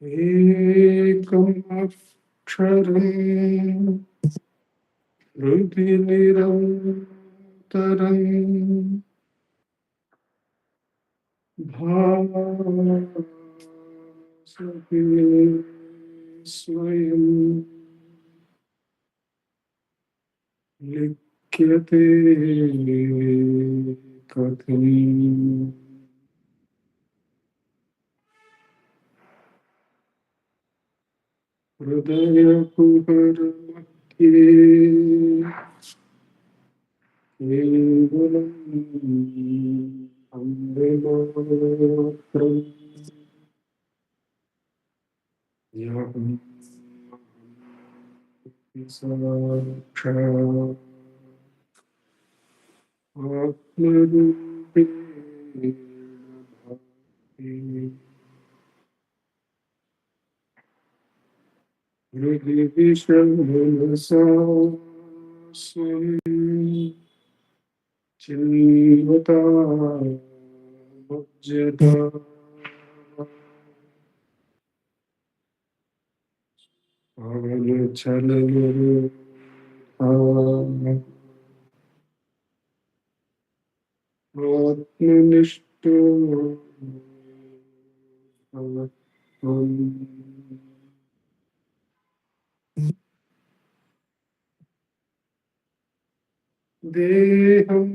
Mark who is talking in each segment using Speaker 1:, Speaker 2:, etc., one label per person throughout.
Speaker 1: Ekam aksharam hruti nirantaram bhavasati swayam likyate katham hridaya kuharamatye kevalam amrematram yaham sakshat atmarupena bhakti hridhi vishamasa swam Chilvata Mujjata Pavana Chalana Atmanishto Deham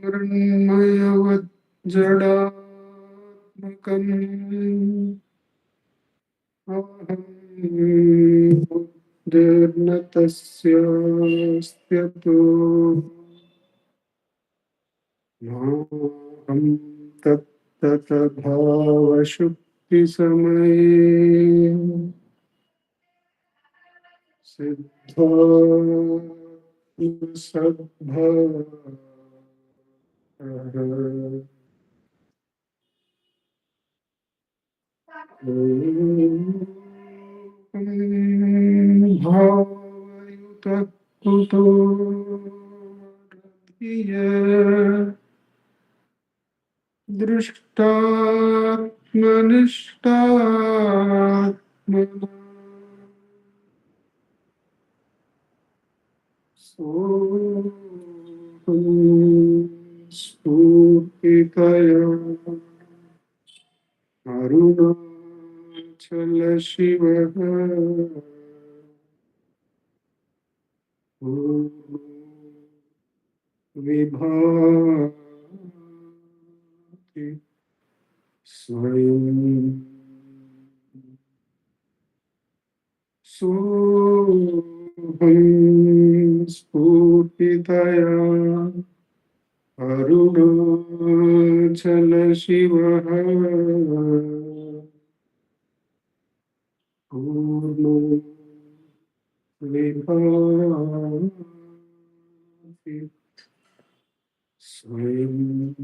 Speaker 1: Mrunmayavad Jadatmakam Aham Buddhirnatasya Styato Maham Tattva Samaye Siddha Sadbha Bhavayuta Kuto Radhiya Drishtatmanishtatmana Soham Spurtitaya Arunachala Shivaha Vibhati Swayam Soham Spurtitaya Arunachala Shivaha Purno Vibhati Swayam.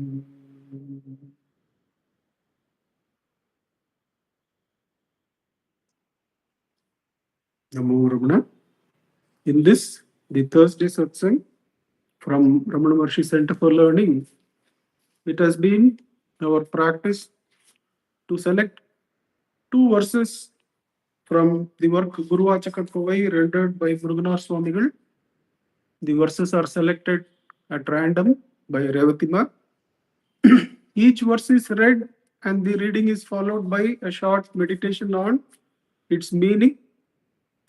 Speaker 1: Namo Ramana. In this, the Thursday satsang from Ramanacentre Center for Learning, it has been our practice to select two verses from the work Guru Vachaka Kovai rendered by Muruganar Swamigal. The verses are selected at random by Revatima. Each verse is read and the reading is followed by a short meditation on its meaning,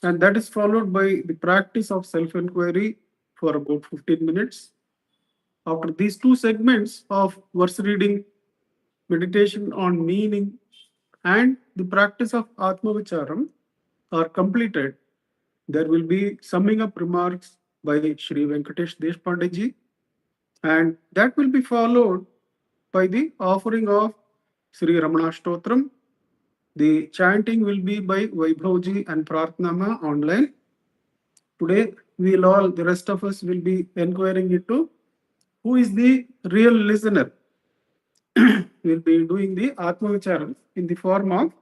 Speaker 1: and that is followed by the practice of self-enquiry for about 15 minutes. After these two segments of verse reading, meditation on meaning, and the practice of Atma Vicharam are completed, there will be summing up remarks by Shri Venkatesh Deshpande ji, and that will be followed by the offering of Sri Ramana Stotram. The chanting will be by Vaibhavji and Pratnama online. Today, the rest of us will be inquiring into who is the real listener. We'll be doing the Atma Vicharam in the form of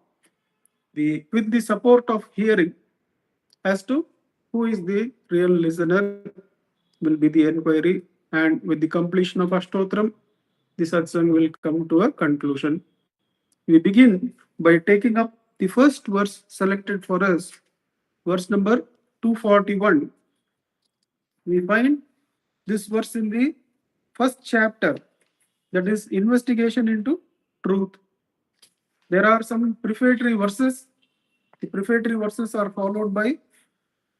Speaker 1: with the support of hearing as to who is the real listener will be the inquiry, and with the completion of Ashtotram, the satsang will come to a conclusion. We begin by taking up the the first verse selected for us, verse number 241. We find this verse in the first chapter, that is investigation into truth. There are some prefatory verses. The prefatory verses are followed by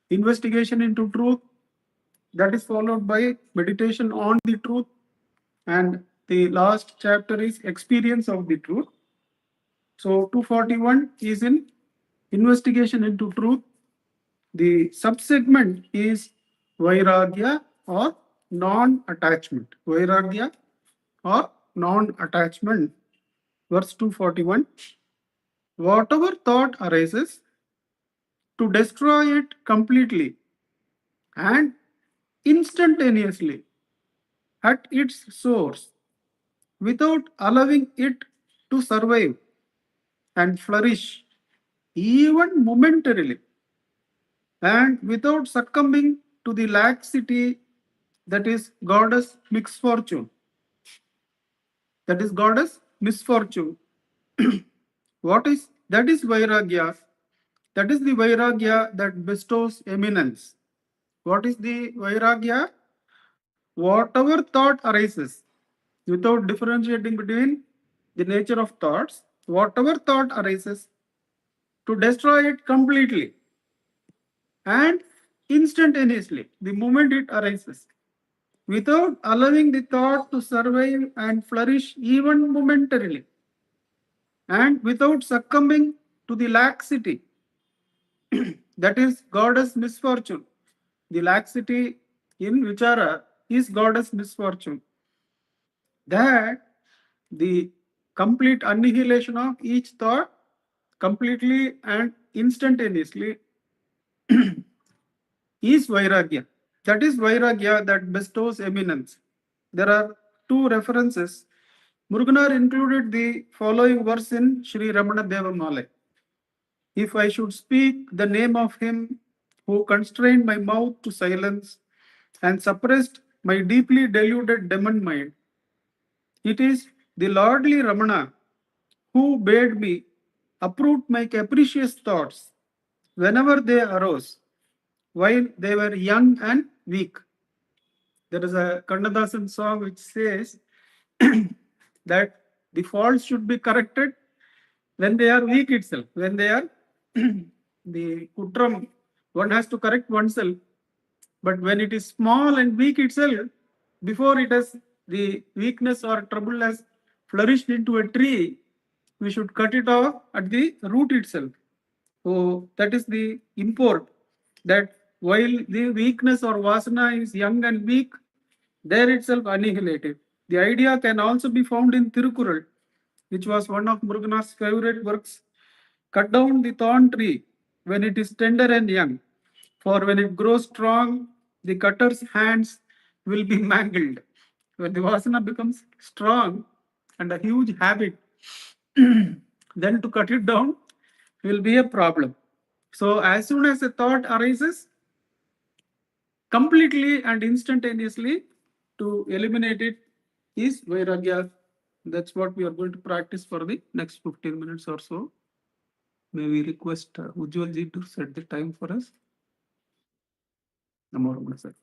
Speaker 1: investigation into truth, that is followed by meditation on the truth, and the last chapter is experience of the truth. So 241 is in investigation into truth. The subsegment is Vairagya or non-attachment. Vairagya or non-attachment. Verse 241. Whatever thought arises, to destroy it completely and instantaneously at its source, without allowing it to survive and flourish even momentarily, and without succumbing to the laxity that is goddess misfortune. That is goddess misfortune. What is that? Is Vairagya. That is the Vairagya that bestows eminence. What is the Vairagya? Whatever thought arises, without differentiating between the nature of thoughts, whatever thought arises, to destroy it completely and instantaneously, the moment it arises, without allowing the thought to survive and flourish even momentarily, and without succumbing to the laxity that is goddess misfortune. The laxity in vichara is goddess misfortune. That the complete annihilation of each thought completely and instantaneously is Vairagya. That is Vairagya that bestows eminence. There are two references. Muruganar included the following verse in Sri Ramana Devamale. If I should speak the name of him who constrained my mouth to silence and suppressed my deeply deluded demon mind, it is the lordly Ramana who bade me uproot my capricious thoughts whenever they arose, while they were young and weak. There is a Kannadasan song which says that the faults should be corrected when they are weak itself, when they are the kutram, one has to correct oneself. But when it is small and weak itself, before it has the weakness or trouble has flourished into a tree, we should cut it off at the root itself. So that is the import, that while the weakness or vasana is young and weak, there itself annihilated. The idea can also be found in Tirukural, which was one of Muruganar's favorite works. Cut down the thorn tree when it is tender and young, for when it grows strong, the cutter's hands will be mangled. When the vasana becomes strong and a huge habit, then to cut it down will be a problem. So, as soon as a thought arises, completely and instantaneously to eliminate it is Vairagya. That's what we are going to practice for the next 15 minutes or so. May we request Ujjwal ji to set the time for us? Namo Ramana sir.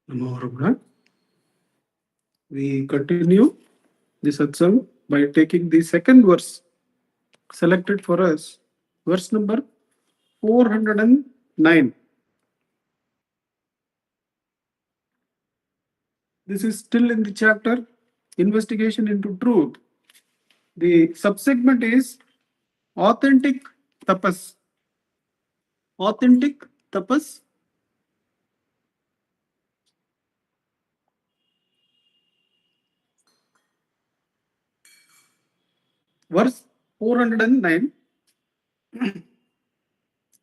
Speaker 1: Namo Ramana. We continue the satsang by taking the second verse selected for us, verse number 409. This is still in the chapter Investigation into Truth. The subsegment is Authentic Tapas. Authentic Tapas. Verse 409.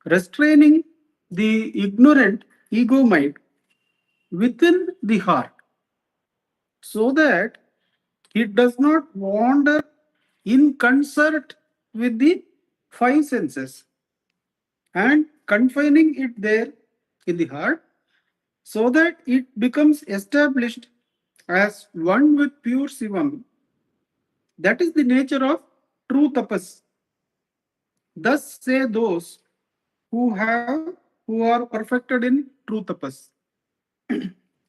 Speaker 1: Restraining the ignorant ego mind within the heart so that it does not wander in concert with the five senses and confining it there in the heart so that it becomes established as one with pure Shivam. That is the nature of true tapas. Thus say those who are perfected in true tapas,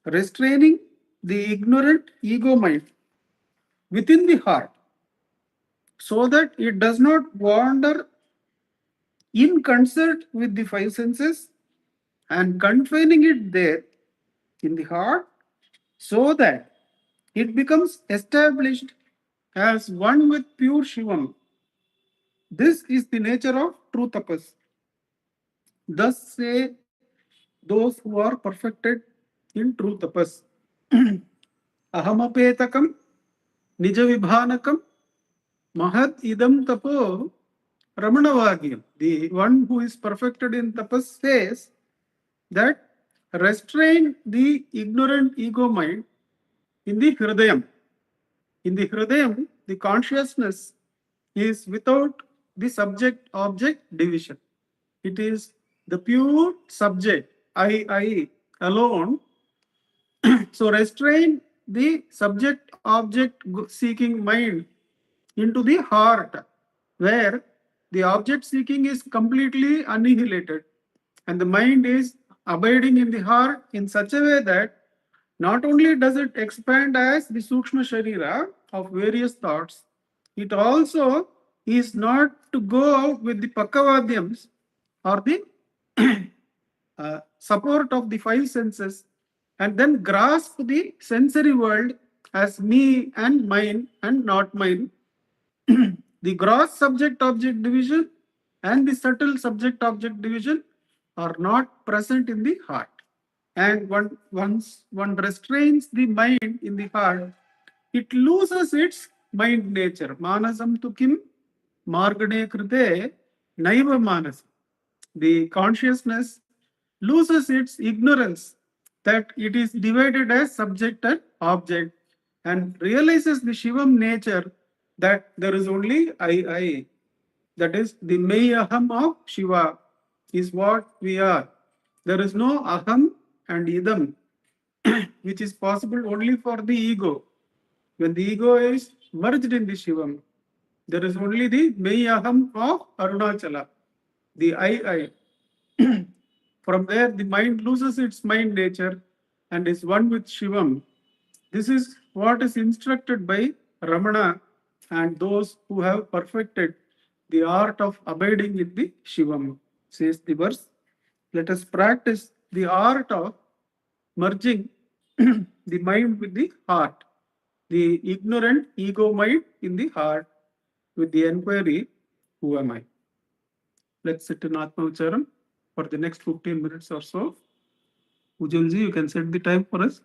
Speaker 1: restraining the ignorant ego mind within the heart so that it does not wander in concert with the five senses and confining it there in the heart so that it becomes established as one with pure Shivam. This is the nature of true tapas. Thus say those who are perfected in true tapas. Ahamapetakam nijavibhanakam mahad idam tapo Ramanavagyam. The one who is perfected in tapas says that restrain the ignorant ego mind in the hridayam. In the hridayam, the consciousness is without the subject object division. It is the pure subject, I alone. So restrain the subject object seeking mind into the heart, where the object seeking is completely annihilated and the mind is abiding in the heart in such a way that not only does it expand as the Sukshma Sharira of various thoughts, it also is not to go out with the Pakavadyams or the support of the five senses and then grasp the sensory world as me and mine and not mine. The gross subject object division and the subtle subject object division are not present in the heart. And once one restrains the mind in the heart, it loses its mind nature. Manasam tu kim margane krite naiva manas. The consciousness loses its ignorance that it is divided as subject and object and realizes the Shivam nature that there is only I. That is the May Aham of Shiva is what we are. There is no Aham and Idam, which is possible only for the ego. When the ego is merged in the Shivam, there is only the May Aham of Arunachala, the I. From there, the mind loses its mind nature and is one with Shivam. This is what is instructed by Ramana and those who have perfected the art of abiding in the Shivam. Says the verse, let us practice the art of merging the mind with the heart, the ignorant ego mind in the heart with the enquiry, who am I? Let's sit in Atma Ucharam for the next 15 minutes or so. Ujjalji, you can set the time for us.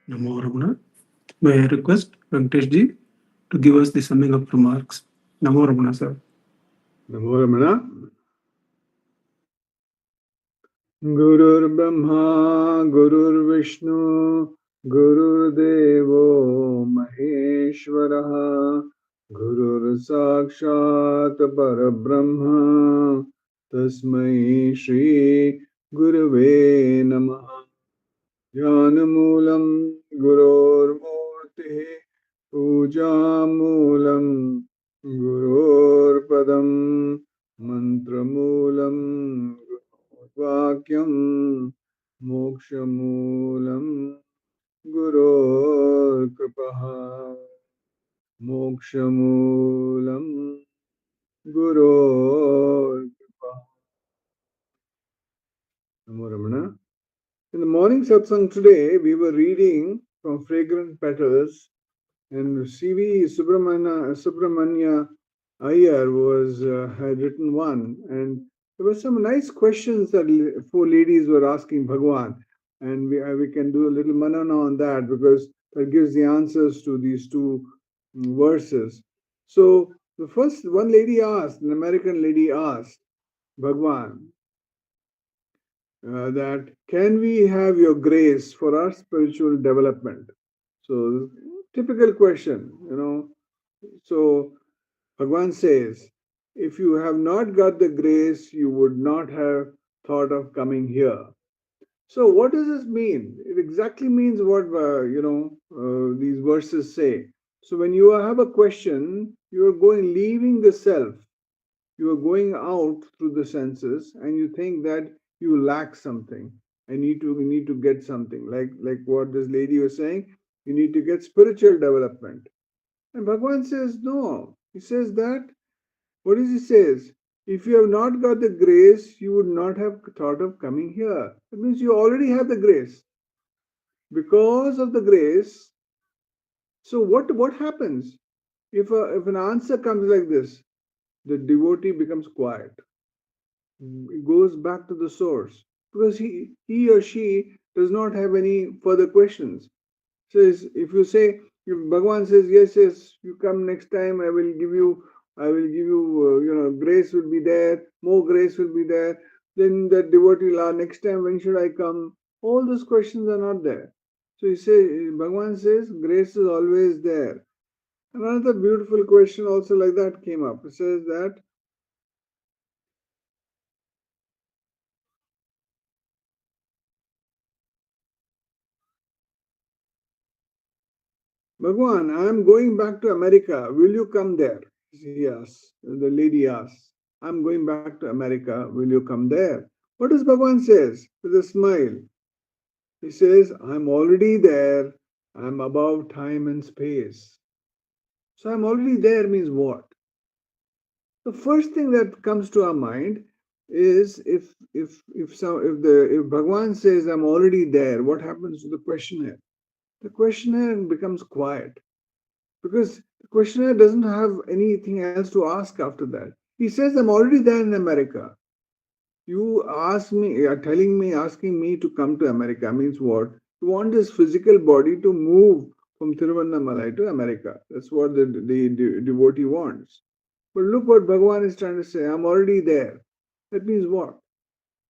Speaker 1: Namo Ramana. May I request Venkatesh ji to give us the summing up remarks. Namo Ramana, sir.
Speaker 2: Namo Ramana. Gurur Brahma, Gurur Vishnu, Gurur Devo Maheshwaraha, Gurur Sakshat Parabrahma, Tasmai Shri Gurave Namaha. Jnanamulam Gurormurti Pujamulam Gurorpadam Mantramulam Vakyam Mokshamulam Guror Kripaha Mokshamulam Guror Kripaha. Namo Ramana. In the morning satsang today, we were reading from Fragrant Petals, and C.V. Subramanya Iyer had written one, and there were some nice questions that four ladies were asking Bhagwan, and we can do a little manana on that because that gives the answers to these two verses. So the first one lady asked, an American lady asked Bhagwan, that can we have your grace for our spiritual development? So, typical question. So, Bhagwan says, if you have not got the grace, you would not have thought of coming here. So, what does this mean? It exactly means what, these verses say. So, when you have a question, you are leaving the self, you are going out through the senses, and you think that you lack something. I need to get something, like what this lady was saying. You need to get spiritual development. And Bhagwan says no. He says that, what is he says? If you have not got the grace, you would not have thought of coming here. That means you already have the grace. Because of the grace, so what happens if an answer comes like this? The devotee becomes quiet. It goes back to the source because he or she does not have any further questions. Says if you say, if Bhagwan says yes, you come next time, I will give you grace will be there, more grace will be there. Then the devotee will ask, next time when should I come? All those questions are not there. So Bhagwan says grace is always there. Another beautiful question also like that came up. It says that Bhagwan, I am going back to America. Will you come there? Yes. The lady asks, I'm going back to America. Will you come there? What does Bhagwan says with a smile? He says, I'm already there. I'm above time and space. So I'm already there means what? The first thing that comes to our mind is if Bhagwan says I'm already there, what happens to the questioner? The questioner becomes quiet. Because the questioner doesn't have anything else to ask after that. He says, I'm already there in America. You ask me, you are telling me, asking me to come to America means what? You want this physical body to move from Tiruvannamalai to America. That's what the devotee wants. But look what Bhagavan is trying to say. I'm already there. That means what?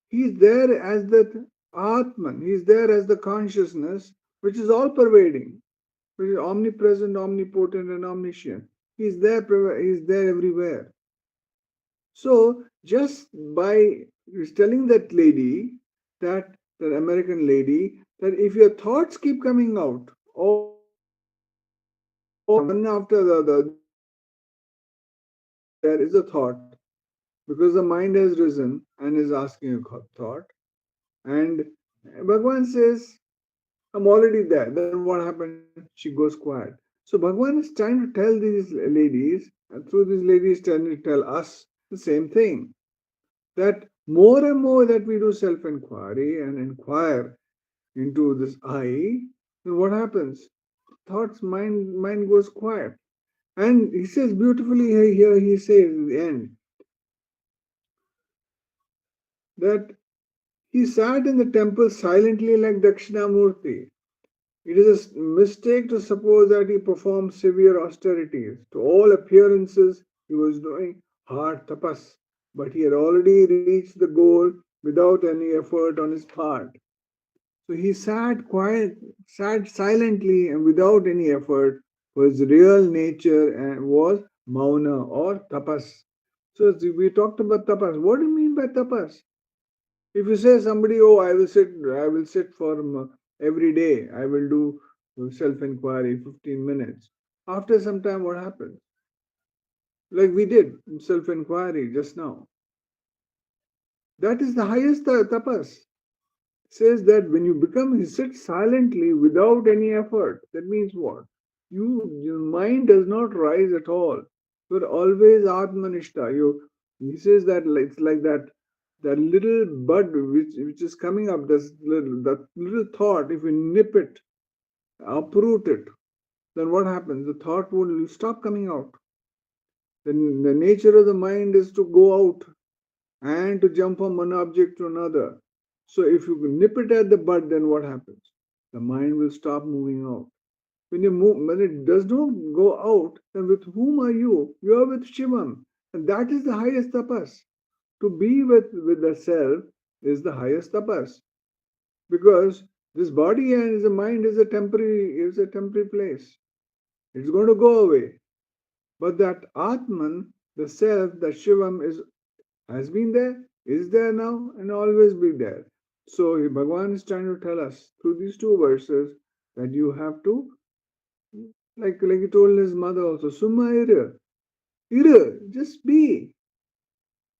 Speaker 2: He's there as the Atman. He's there as the consciousness which is all pervading, which is omnipresent, omnipotent, and omniscient. He's there everywhere. So just by telling that lady, that American lady, that if your thoughts keep coming out, one after the other, there is a thought, because the mind has risen and is asking a thought. And Bhagavan says, I'm already there. Then what happened? She goes quiet. So Bhagavan is trying to tell these ladies, and through these ladies trying to tell us the same thing. That more and more that we do self-enquiry and inquire into this I, then what happens? mind goes quiet. And he says beautifully here, he says at the end that he sat in the temple silently like Dakshinamurti. It is a mistake to suppose that he performed severe austerities. To all appearances, he was doing hard tapas, but he had already reached the goal without any effort on his part. So he sat silently and without any effort, for his real nature and was mauna or tapas. So we talked about tapas. What do you mean by tapas? If you say somebody, oh, I will sit for every day, I will do self-inquiry 15 minutes. After some time, what happens? Like we did in self-inquiry just now. That is the highest tapas. Says that when you become, you sit silently without any effort. That means what? Your mind does not rise at all. You're always Atmanishta. He says that it's like that little bud which is coming up, that little thought, if you nip it, uproot it, then what happens? The thought will stop coming out. Then the nature of the mind is to go out and to jump from one object to another. So if you nip it at the bud, then what happens? The mind will stop moving out. When it does not go out, then with whom are you? You are with Shivam. And that is the highest tapas. To be with the self is the highest tapas. Because this body and the mind is a temporary place. It's going to go away. But that Atman, the self, the Shivam has been there, is there now, and always be there. So Bhagavan is trying to tell us through these two verses that you have to, like he told his mother also, Summa ira, just be.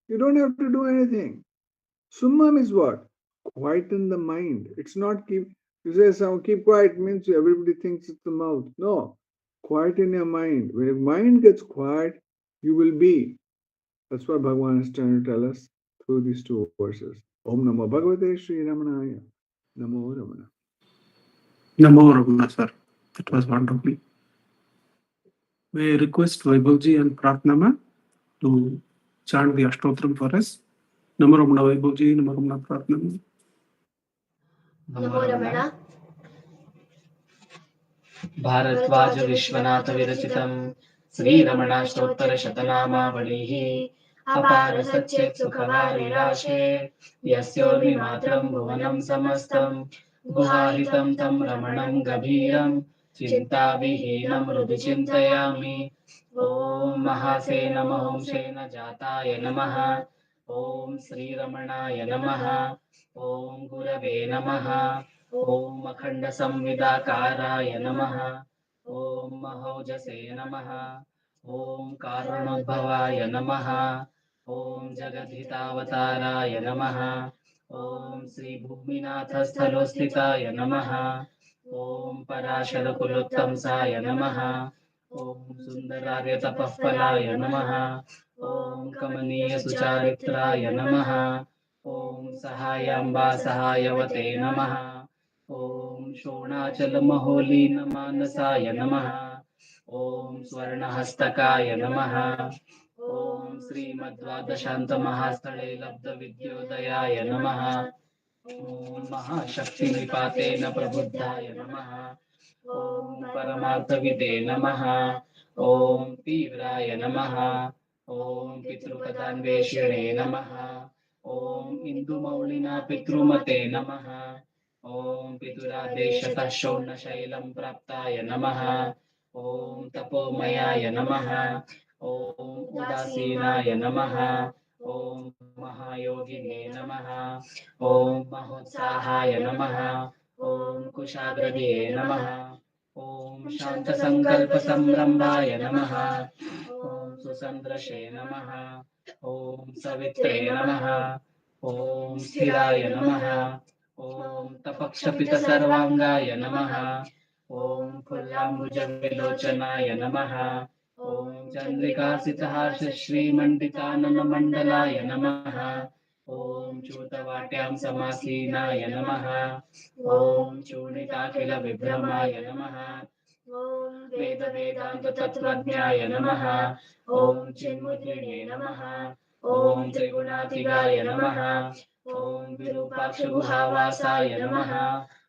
Speaker 2: You don't have to do anything. Summa is what? Quieten the mind. It's not you say keep quiet means everybody thinks it's the mouth. No. Quieten your mind. When your mind gets quiet, you will be. That's what Bhagavan is trying to tell us through these two verses. Om Namo Bhagavate Sri Ramanaya. Namo Ramana.
Speaker 1: Namo Ramana, sir. That was wonderful. May I request Vaibhavji and Pratnama to chant the Ashtotram for us. Namo Ramana Vaibhavji, Namo Ramana Pratnama.
Speaker 3: नमो रमण भारद्वाज विश्वनाथ विरचितम् श्रीरमणाष्टोत्तर शतनामावलिः अपार सच्चित् सुखवारिराशे यस्योर्मिमात्रम् भुवनम् समस्तम् गुहाहितम् तम् रमणम् गभीरम् चिन्ताविहीनम् हृदि चिन्तयामि ॐ महासेन महंसेन जाताय नमः ॐ श्रीरमणाय नमः ॐ गुरवे नमः ॐ अखण्डसंविदाकाराय नमः ॐ महौजसे नमः ॐ कारणोद्भवाय नमः ॐ जगद्धितावताराय नमः ॐ श्रीभूमिनाथस्थलोस्थिताय नमः ॐ पराशरकुलोत्तंसाय नमः ॐ सुन्दरार्यतपःफलाय नमः ॐ कमनीयसुचारित्राय नमः ॐ सहायाम्बा सहायवते नमः ॐ शोणाचलमहोलीनमानसाय नमः ॐ स्वर्णहस्तकाय नमः ॐ श्रीमद्वादशान्तमहास्थले लब्धविद्योदयाय नमः ॐ महाशक्तिनिपातेन प्रबुद्धाय नमः ॐ परमार्थविदे नमः ॐ तीव्राय नमः ॐ पितृपदान्वेषिणे नमः ॐ इन्दुमौलिना पितृमते नमः ॐ पितुरादेशतः शौर्णशैलं प्राप्ताय नमः ॐ तपोमयाय नमः ॐ उदासीनाय नमः ॐ महायोगिने नमः ॐ महोत्साहाय नमः ॐ कुशाग्रदिये नमः ॐ शान्तसङ्कल्पसंरम्भाय नमः ॐ सुसन्दृशे नमः ॐ सवित्रे नमः ॐ स्थिराय नमः ॐ तपक्षपितसर्वाङ्गाय नमः ॐ फुल्लाम्बुजविलोचनाय नमः ॐ चन्द्रिकासितहार्षश्रीमण्डिताननमण्डलाय नमः ॐ चूतवाट्यां समासीनाय नमः ॐ चूर्णिताखिलविभ्रमाय नमः वेद वेदांत तत्वज्ञाय नमः। ओम चिन्मुद्रिणे नमः। ओम त्रिगुणातिगाय नमः। ओम विरूपाक्ष गुहावासाय नमः।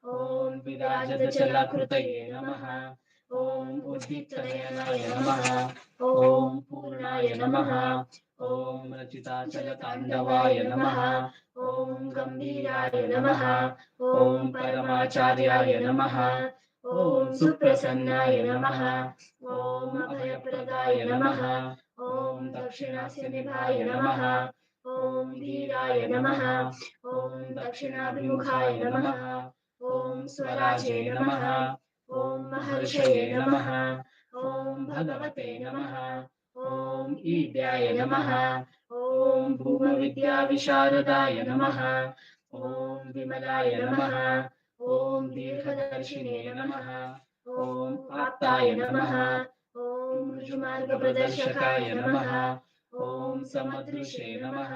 Speaker 3: ओम विराजदचलाकृतये नमः। ओम उद्दीप्तनयनाय नमः। ओम पूर्णाय नमः। ओम रचिताचलताण्डवाय नमः। ओम गंभीराय नमः। ओम परमाचार्याय नमः। ओम सुप्रसन्नाय नमः। ओम अभयप्रदाय नमः। ओम दक्षिणास्य निभाय नमः। ओम धीराय नमः। ओम दक्षिणाभिमुखाय नमः। ओम स्वराजे नमः। ओम महर्षये नमः। ओम भगवते नमः। ओम ईड्याय नमः। ओम भूमविद्याविशारदाय नमः। ओम विमलाय नमः। ओम दीर्घदर्शिने नमः। ओम आप्ताय नमः। ओम ऋजुमार्गप्रदर्शकाय नमः। ओम समदृशे नमः।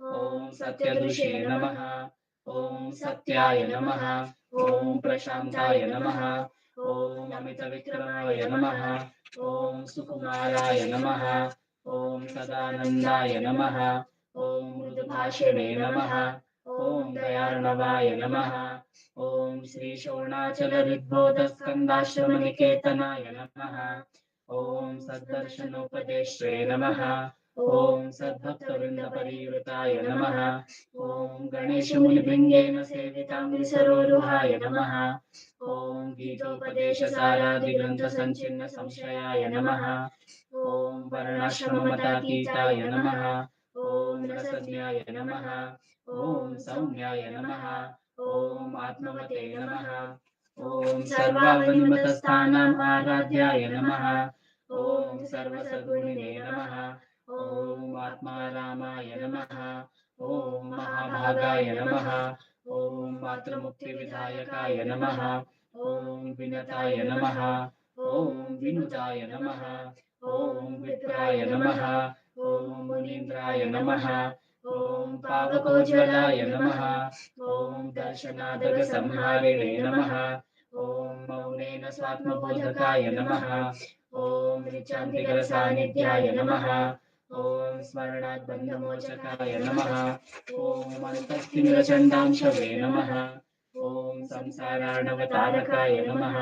Speaker 3: ओम सत्यदृशे नमः। ओम सत्याय नमः। ओम प्रशान्ताय नमः। ओम अमितविक्रमाय नमः। ओम सुकुमाराय नमः। ओम सदानन्दाय नमः। ओम मृदुभाषिणे नमः। ओम दयार्णवाय नमः। ओम श्री शोणाचलहृद्बोधस्कन्दाश्रमनिकेतनाय नमः। ओम सद्दर्शनोपदेष्ट्रे नमः। ओम सद्भक्तवृन्दपरिवृताय नमः। ओम गणेशमुनिभृङ्गेन सेविताङ्घ्रिसरोरुहाय नमः। ओम गीतोपदेशसारादिग्रन्थसञ्चिन्न संशयाय नमः। ओम वर्णाश्रममतातीताय नमः। ओम रसज्ञाय नमः। ओम सौम्याय नमः। ओम आत्मवते नमः। ओम सर्वावनिमतस्थानाम् आराध्याय नमः। ओम सर्वसद्गुणिने नमः। ओम आत्मारामाय नमः। ओम महाभागाय नमः। ओम मातृमुक्तिविधायकाय नमः। ओम विनताय नमः। ओम विनुताय नमः। ओम विप्राय नमः। ओम मुनीन्द्राय नमः। ओम पावकोज्ज्वलाय नमः। ओम दर्शनादगसंहारिणे नमः। ओम मौनेन स्वात्मबोधकाय नमः। ओम ऋचान्तिकरसान्निध्याय नमः। ओम स्मरणाद्बन्धमोचकाय नमः। ओम अन्तस्तिमिरचण्डांशवे नमः। ओम संसारार्णवतारकाय नमः।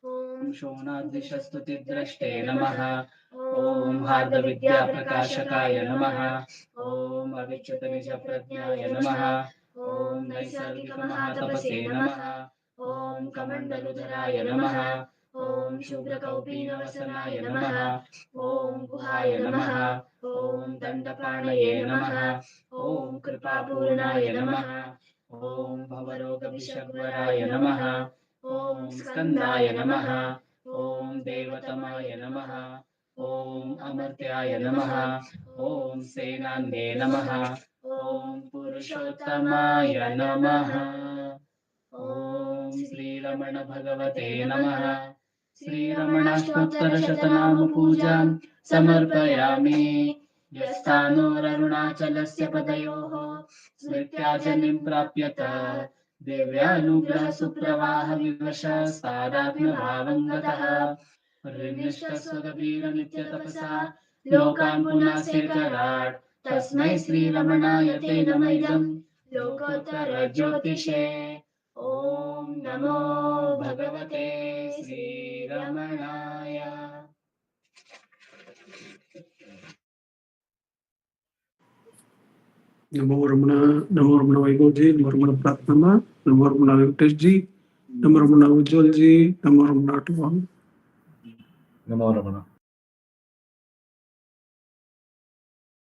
Speaker 3: ओम शोणाद्रिशस्तुतिद्रष्टे नमः। ओम हार्दविद्याप्रकाशकाय नमः। ओम अविच्युतनिजप्रज्ञाय नमः। ओम नैसर्गिकमहातपसे नमः। ओम कमण्डलुधराय नमः। ओम शुभ्रकौपीनवसनाय नमः। ओम गुहाय नमः। ओम दण्डपाणये नमः। ओम कृपापूर्णाय नमः। ओम भवरोगविषग्वराय नमः। ओम स्कन्दाय नमः। ओम देवतमाय नमः। ओम अमर्त्याय नमः। ओम सेनान्ये नमः। ओम पुरुषोत्तमाय नमः। ओम श्रीरमण भगवते नमः। श्रीरमणाष्टोत्तरशतनामपूजां समर्पयामि। यस्थानोररुणाचलस्य पदयोः स्मृत्याजनिं प्राप्यत दिव्यानुग्रहसुप्रवाहविवशस्तादात्म्यभावं गतः हृन्निष्ठस्वगभीरनित्यतपसा लोकान् पुनासेकराट् तस्मै श्रीरमणाय ते नम इदं लोकोत्तरज्योतिषे। ओम नमो भगवते श्रीरमणाय।
Speaker 1: नमो रमना वैभव जी, नमो रमना प्रार्थना, नमो रमना वेंकटेश जी, नमो रमना उज्जवल जी, नमो Ramna to all.
Speaker 4: NaMo Ramna.